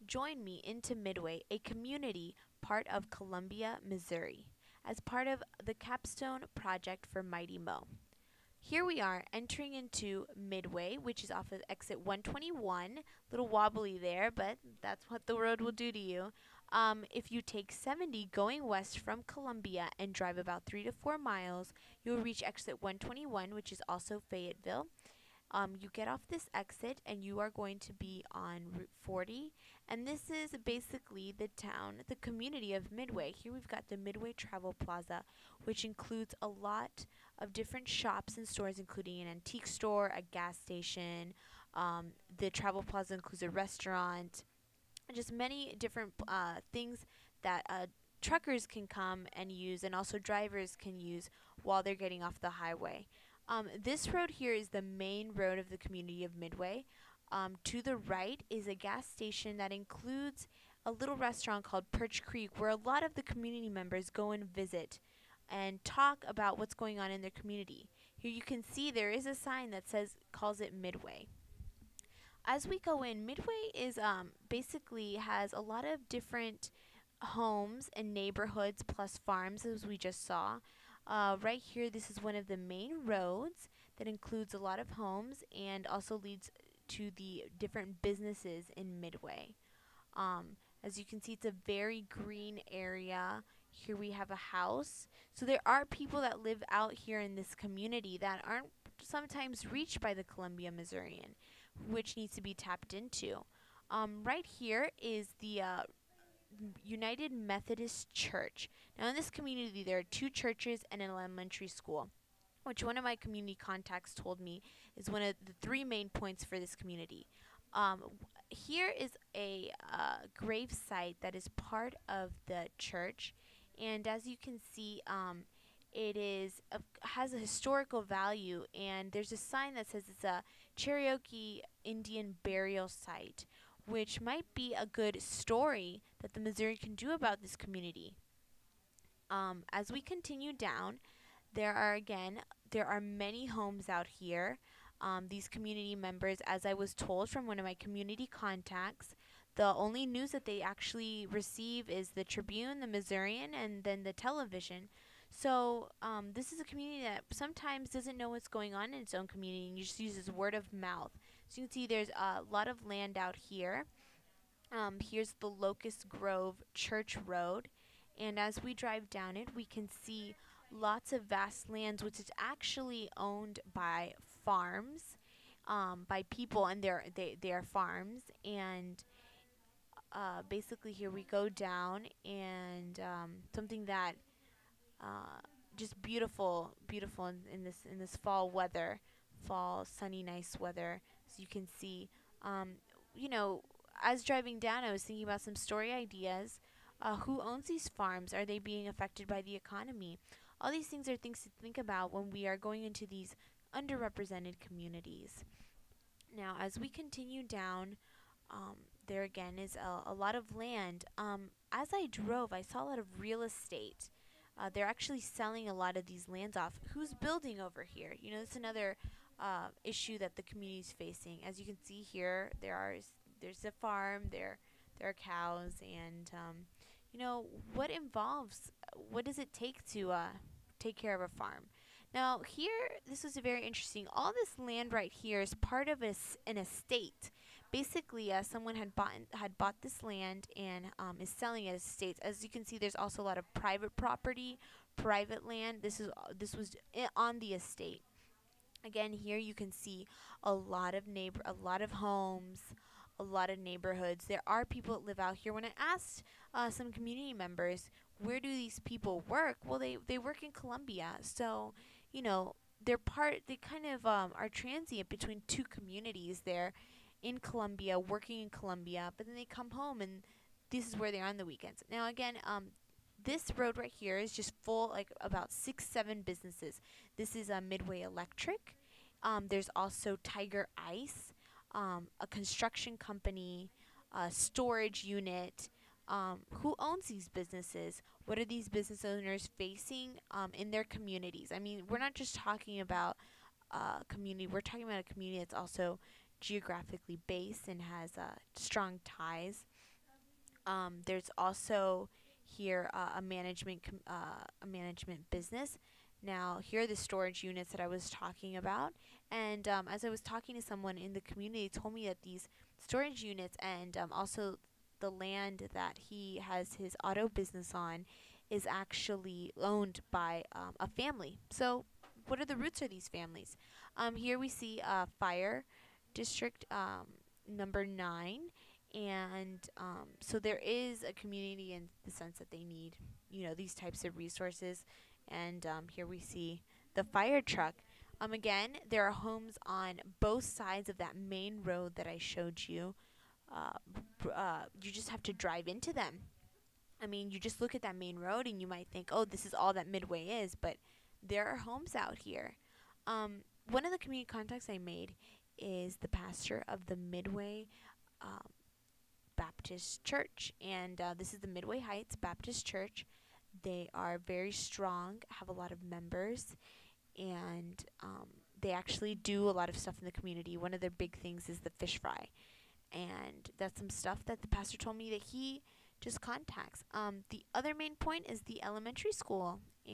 Join me into Midway, a community part of Columbia, Missouri, as part of the Capstone project for Mighty Mo. Here we are entering into Midway, which is off of exit 121. Little wobbly there, but that's what the road will do to you. If you take 70 going west from Columbia and drive about 3 to 4 miles, you'll reach exit 121, which is also Fayetteville. You get off this exit and you are going to be on Route 40. And this is basically the town, the community of Midway. Here we've got the Midway Travel Plaza, which includes a lot of different shops and stores, including an antique store, a gas station. The Travel Plaza includes a restaurant, just many different things that truckers can come and use, and also drivers can use while they're getting off the highway. This road here is the main road of the community of Midway. To the right is a gas station that includes a little restaurant called Perch Creek, where a lot of the community members go and visit and talk about what's going on in their community. Here you can see there is a sign that calls it Midway. As we go in, Midway is basically has a lot of different homes and neighborhoods plus farms, as we just saw. Right here, this is one of the main roads that includes a lot of homes and also leads to the different businesses in Midway. As you can see, it's a very green area. Here we have a house. So there are people that live out here in this community that aren't sometimes reached by the Columbia Missourian, which needs to be tapped into. Right here is the United Methodist Church. Now, in this community, there are two churches and an elementary school, which one of my community contacts told me is one of the three main points for this community. Here is a grave site that is part of the church, and as you can see, it has a historical value, and there's a sign that says it's a Cherokee Indian burial site, which might be a good story that the Missouri can do about this community. As we continue down, there are many homes out here. These community members, as I was told from one of my community contacts, the only news that they actually receive is the Tribune, the Missourian, and then the television. So this is a community that sometimes doesn't know what's going on in its own community and just uses word of mouth. So you can see there's a lot of land out here. Here's the Locust Grove Church Road. And as we drive down it, we can see lots of vast lands, which is actually owned by farms, by people and their farms. And basically here we go down, and something that just beautiful in this fall weather, fall sunny nice weather. So you can see, you know, as driving down, I was thinking about some story ideas. Who owns these farms? Are they being affected by the economy? All these things are things to think about when we are going into these underrepresented communities. Now, as we continue down, there again is a lot of land. As I drove, I saw a lot of real estate. They're actually selling a lot of these lands off. Who's building over here? You know, it's another issue that the community is facing. As you can see here, there's a farm. There are cows, and you know, what does it take to take care of a farm? Now here, this is very interesting. All this land right here is part of an estate. Basically, someone had bought this land and is selling it as estates. As you can see, there's also a lot of private property, private land. This was on the estate. Again, here you can see a lot of homes, a lot of neighborhoods. There are people that live out here. When I asked some community members, where do these people work? Well, they work in Columbia. So, you know, they kind of are transient between two communities. They're in Columbia, working in Columbia, but then they come home, and this is where they are on the weekends. Now, again, this road right here is just full, like about 6-7 businesses. This is a Midway Electric. There's also Tiger Ice, a construction company, a storage unit. Who owns these businesses? What are these business owners facing in their communities? I mean, we're not just talking about a community. We're talking about a community that's also geographically based and has strong ties. There's also here a management business. Now, here are the storage units that I was talking about. And as I was talking to someone in the community, they told me that these storage units and also the land that he has his auto business on is actually owned by a family. So, what are the roots of these families? Here we see fire district number 9, and so there is a community in the sense that they need, these types of resources. And here we see the fire truck. Again, there are homes on both sides of that main road that I showed you. You just have to drive into them. I mean, you just look at that main road and you might think, oh, this is all that Midway is, but there are homes out here. One of the community contacts I made is the pastor of the Midway um, Baptist Church, and this is the Midway Heights Baptist Church. They are very strong, have a lot of members, and they actually do a lot of stuff in the community. One of their big things is the fish fry, and that's some stuff that the pastor told me that he just contacts. The other main point is the elementary school.